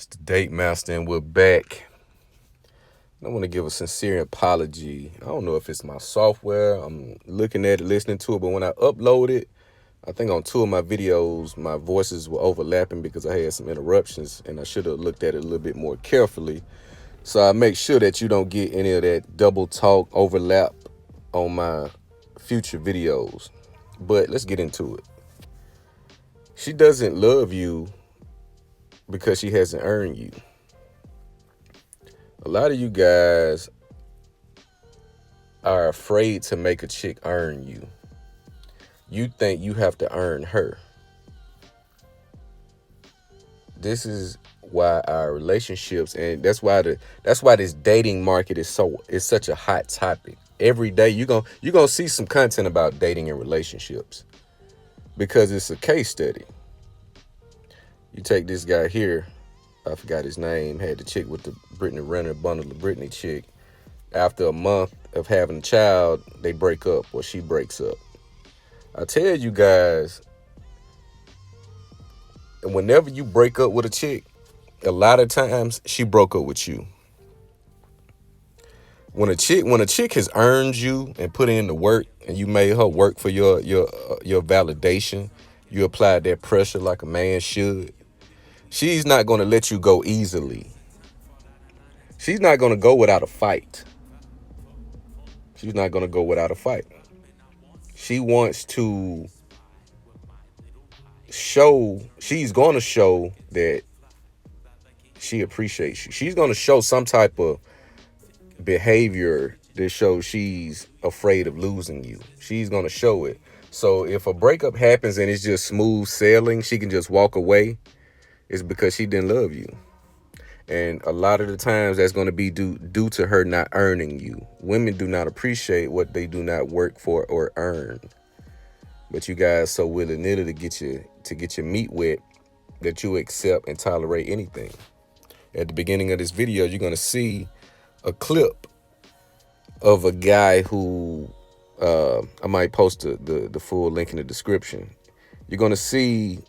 It's the Date Master, and we're back. I want to give a sincere apology. I don't know if it's my software. I'm looking at it, listening to it, but when I upload it, I think on two of my videos, my voices were overlapping because I had some interruptions, and I should have looked at it a little bit more carefully. So I make sure that you don't get any of that double talk overlap on my future videos. But let's get into it. She doesn't love you because she hasn't earned you. A lot of you guys are afraid to make a chick earn you. You think you have to earn her. This is why our relationships, and that's why this dating market is such a hot topic. Every day you're gonna see some content about dating and relationships because it's a case study. You take this guy here, I forgot his name, had the chick with the Brittany Renner bundle of Brittany chick. After a month of having a child, they break up or she breaks up. I tell you guys, whenever you break up with a chick, a lot of times she broke up with you. When a chick has earned you and put in the work, and you made her work for your validation, you applied that pressure like a man should. She's not going to let you go easily. She's not going to go without a fight. She's not going to go without a fight. She wants to she's going to show that she appreciates you. She's going to show some type of behavior that shows she's afraid of losing you. She's going to show it. So if a breakup happens and it's just smooth sailing, she can just walk away, it's because she didn't love you. And a lot of the times that's going to be due to her not earning you. Women do not appreciate what they do not work for or earn. But you guys so willy-nilly to get your meat wet that you accept and tolerate anything. At the beginning of this video, you're going to see a clip of a guy who I might post the full link in the description. You're going to see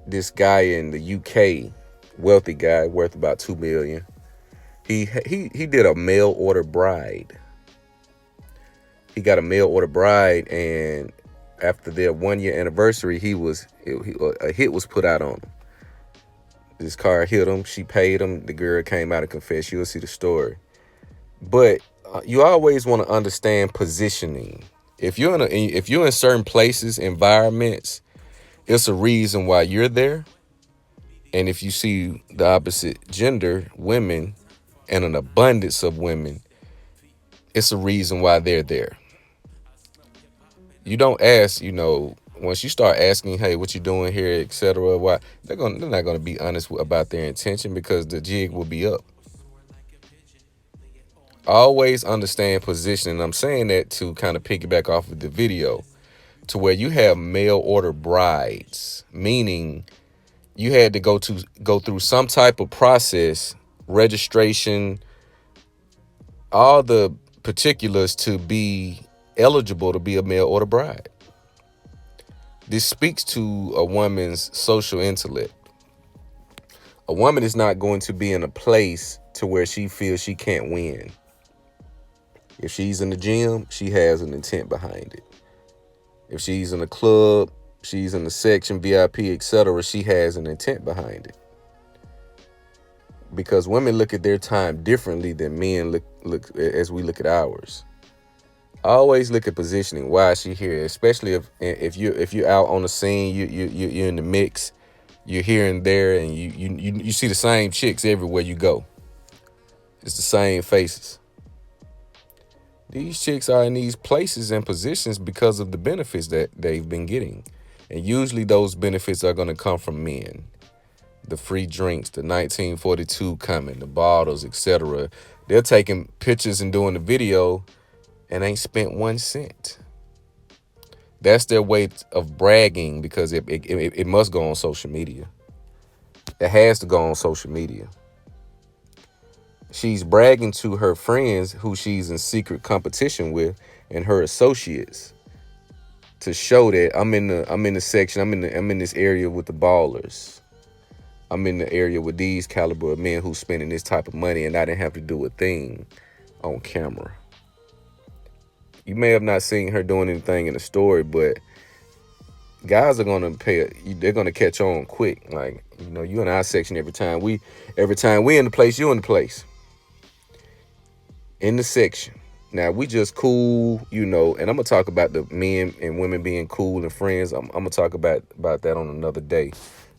this guy in the UK, wealthy guy worth about $2 million. He did a mail order bride. He got a mail order bride, and after their 1 year anniversary, a hit was put out on him. This car hit him. She paid him. The girl came out and confessed. You'll see the story. But you always want to understand positioning. If you're in certain places, environments, it's a reason why you're there. And if you see the opposite gender, women, and an abundance of women, it's a reason why they're there. You don't ask, once you start asking, hey, what you doing here, etc., why, they're not gonna be honest about their intention because the jig will be up. Always understand positioning. I'm saying that to kind of piggyback off of the video, to where you have mail order brides, meaning you had to go through some type of process, registration, all the particulars to be eligible to be a mail order bride. This speaks to a woman's social intellect. A woman is not going to be in a place to where she feels she can't win. If she's in the gym, she has an intent behind it. If she's in a club, she's in the section, VIP, etc., she has an intent behind it. Because women look at their time differently than men look as we look at ours. Always look at positioning. Why is she here? Especially if you're out on the scene, you're in the mix, you're here and there, and you see the same chicks everywhere you go. It's the same faces. These chicks are in these places and positions because of the benefits that they've been getting. And usually those benefits are going to come from men. The free drinks, the 1942 coming, the bottles, etc. They're taking pictures and doing the video and ain't spent 1 cent. That's their way of bragging because it must go on social media. It has to go on social media. She's bragging to her friends who she's in secret competition with and her associates to show that I'm in the section, I'm in this area with the ballers. I'm in the area with these caliber of men who's spending this type of money, and I didn't have to do a thing on camera. You may have not seen her doing anything in the story, but guys are gonna they're gonna catch on quick. Like, you in our section every time we in the place, you in the place. In the section. Now we just cool, and I'm gonna talk about the men and women being cool and friends. I'm gonna talk about that on another day.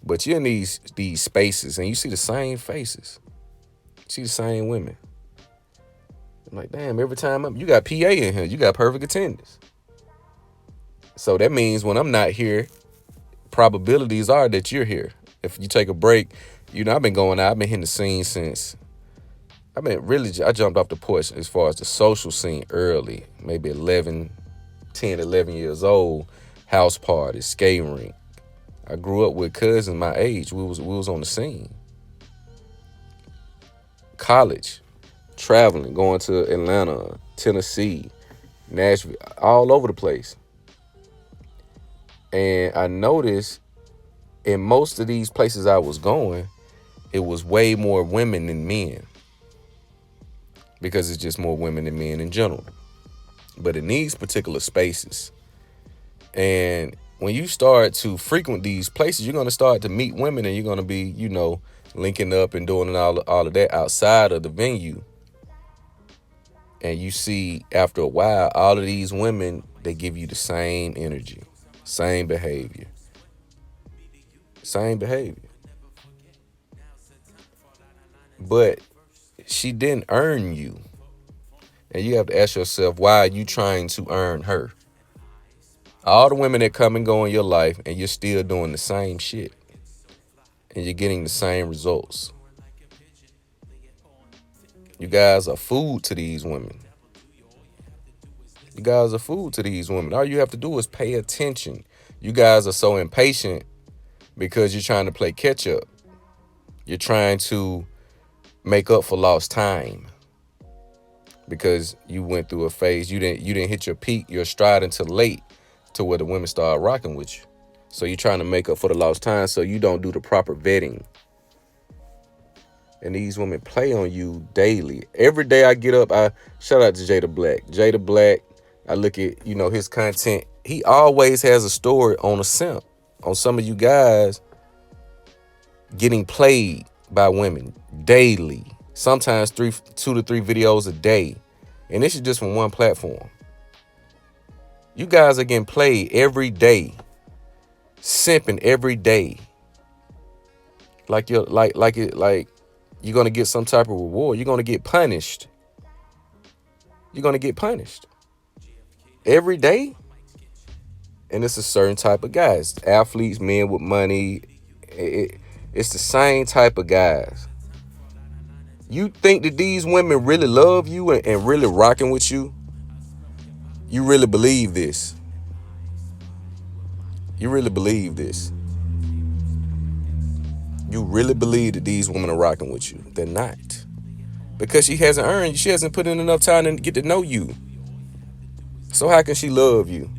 But you're in these spaces and you see the same faces. You see the same women. I'm like, damn, every time you got PA in here, you got perfect attendance. So that means when I'm not here, probabilities are that you're here. If you take a break, I've been going out, I've been hitting the scene since I jumped off the porch as far as the social scene early, maybe 11 years old, house parties, skating rink. I grew up with cousins my age. We was on the scene. College, traveling, going to Atlanta, Tennessee, Nashville, all over the place. And I noticed in most of these places I was going, it was way more women than men. Because it's just more women than men in general. But in these particular spaces, and when you start to frequent these places, you're going to start to meet women, and you're going to be, linking up and doing all of that outside of the venue. And you see, after a while, all of these women, they give you the same energy, same behavior. But she didn't earn you. And you have to ask yourself, why are you trying to earn her? All the women that come and go in your life, and you're still doing the same shit. And you're getting the same results. You guys are food to these women. All you have to do is pay attention. You guys are so impatient because you're trying to play catch up. You're trying to make up for lost time. Because you went through a phase, you didn't hit your peak, your stride until late, to where the women start rocking with you. So you're trying to make up for the lost time, so you don't do the proper vetting. And these women play on you daily. Every day I get up, I shout out to Jada Black. I look at, his content. He always has a story on a simp, on some of you guys getting played by women daily. Sometimes 2 to 3 videos a day. And this is just from one platform. You guys are getting played every day. Simping every day. Like you're gonna get some type of reward. You're gonna get punished. Every day. And it's a certain type of guys. Athletes, men with money. It's the same type of guys. You think that these women really love you and really rocking with you? You really believe this? You really believe that these women are rocking with you? They're not. Because she hasn't put in enough time to get to know you. So how can she love you?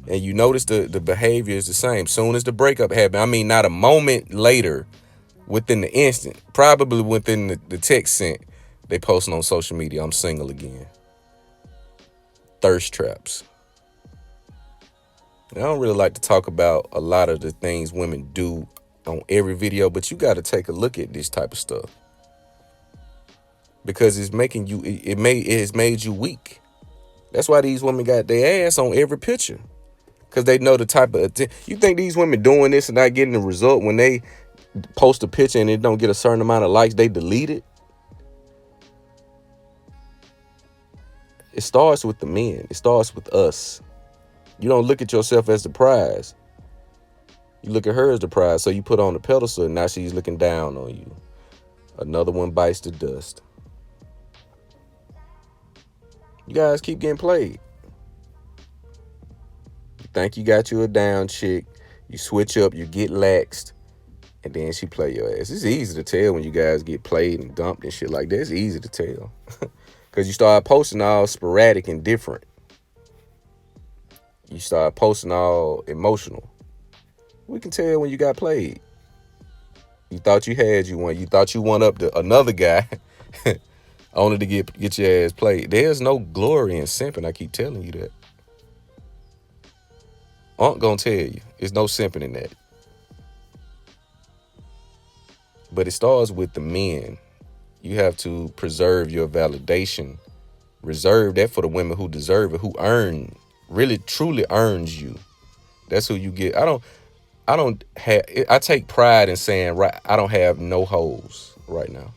And you notice the behavior is the same. Soon as the breakup happened, not a moment later, within the instant, probably within the text sent, they posting on social media, I'm single again. Thirst traps. And I don't really like to talk about a lot of the things women do on every video, but you got to take a look at this type of stuff. Because it's making you, it has made you weak. That's why these women got their ass on every picture. Because they know the type of, you think these women doing this and not getting the result when they post a picture and it don't get a certain amount of likes, they delete it? It starts with the men. It starts with us. You don't look at yourself as the prize. You look at her as the prize. So you put on the pedestal and now she's looking down on you. Another one bites the dust. You guys keep getting played. You think you got you a down chick. You switch up, you get laxed, and then she play your ass. It's easy to tell when you guys get played and dumped and shit like that. It's easy to tell. Because you start posting all sporadic and different. You start posting all emotional. We can tell when you got played. You thought you had you one. You thought you won up to another guy, only to get your ass played. There's no glory in simping. I keep telling you that. Aunt gonna tell you, there's no simping in that. But it starts with the men. You have to preserve your validation. Reserve that for the women who deserve it, who really truly earns you. That's who you get. I take pride in saying, right, I don't have no hoes right now.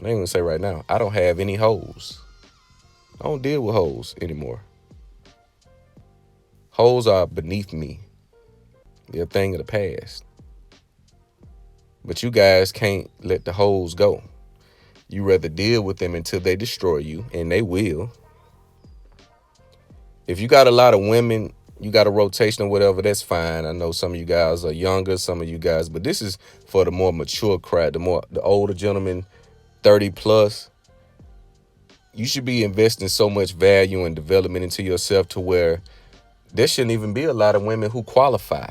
I ain't gonna say right now. I don't have any hoes. I don't deal with hoes anymore. Hoes are beneath me. They're a thing of the past. But you guys can't let the hoes go. You rather deal with them until they destroy you, and they will. If you got a lot of women, you got a rotation or whatever, that's fine. I know some of you guys are younger, some of you guys, but this is for the more mature crowd, the older gentlemen, 30 plus. You should be investing so much value and development into yourself to where there shouldn't even be a lot of women who qualify.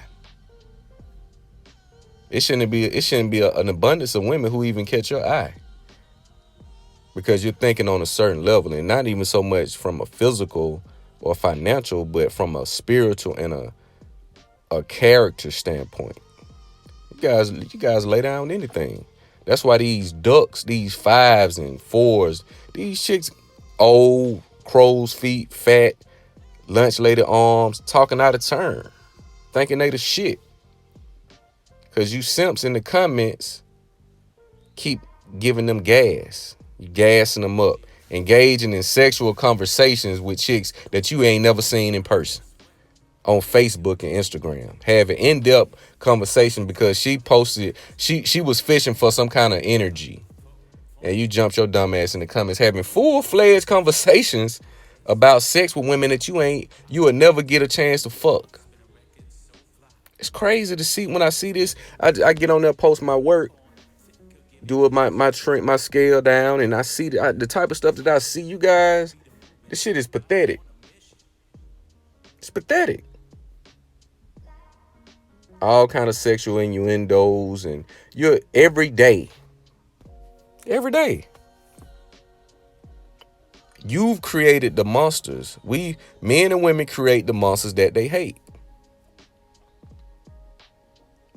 It shouldn't be an abundance of women who even catch your eye, because you're thinking on a certain level, and not even so much from a physical or financial, but from a spiritual and a character standpoint. You guys lay down anything. That's why these ducks, these 5s and 4s, these chicks, old, crow's feet, fat, lunch lady arms, talking out of turn, thinking they the shit. Because you simps in the comments keep giving them gas. You gassing them up, engaging in sexual conversations with chicks that you ain't never seen in person on Facebook and Instagram. Having in-depth conversation because she posted, she was fishing for some kind of energy. And you jumped your dumb ass in the comments having full-fledged conversations about sex with women that you would never get a chance to fuck. It's crazy to see. When I see this, I get on there, post my work, do my scale down, and I see the type of stuff that I see, you guys. This shit is pathetic. It's pathetic. All kind of sexual innuendos, and you're every day. You've created the monsters. Men and women create the monsters that they hate.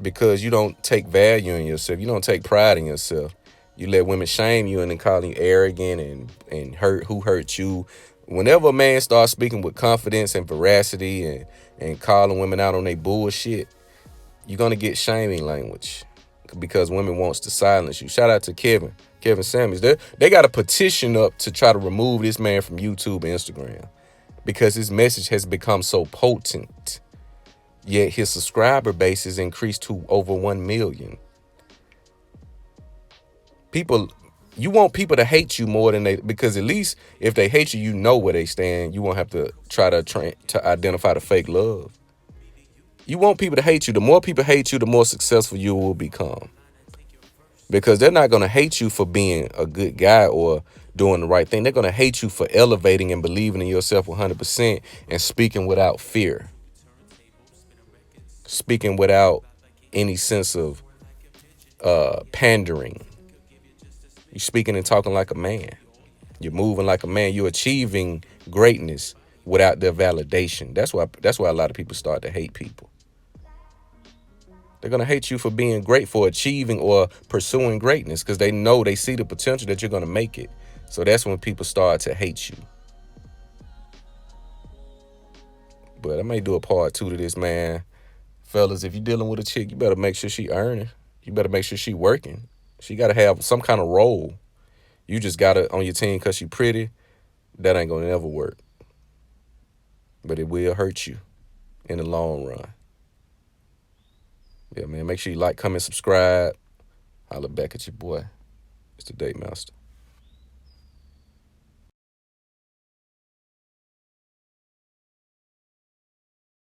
Because you don't take value in yourself. You don't take pride in yourself. You let women shame you and then calling you arrogant and who hurt you. Whenever a man starts speaking with confidence and veracity and calling women out on their bullshit, you're going to get shaming language because women wants to silence you. Shout out to Kevin Samuels. They got a petition up to try to remove this man from YouTube and Instagram because his message has become so potent. Yet his subscriber base has increased to over 1 million. You want people to hate you more than because at least if they hate you, you know where they stand. You won't have to try to identify the fake love. You want people to hate you. The more people hate you, the more successful you will become. Because they're not going to hate you for being a good guy or doing the right thing. They're going to hate you for elevating and believing in yourself 100% and speaking without fear. Speaking without any sense of pandering. You're speaking and talking like a man. You're moving like a man. You're achieving greatness without their validation. That's why a lot of people start to hate people. They're going to hate you for being great, for achieving or pursuing greatness, because they see the potential that you're going to make it. So that's when people start to hate you. But I may do a part 2 to this, man. Fellas, if you're dealing with a chick, you better make sure she earning. You better make sure she working. She got to have some kind of role. You just got her on your team because she pretty. That ain't going to never work. But it will hurt you in the long run. Yeah, man, make sure you like, comment, subscribe. Holla back at your boy. It's the Date Master.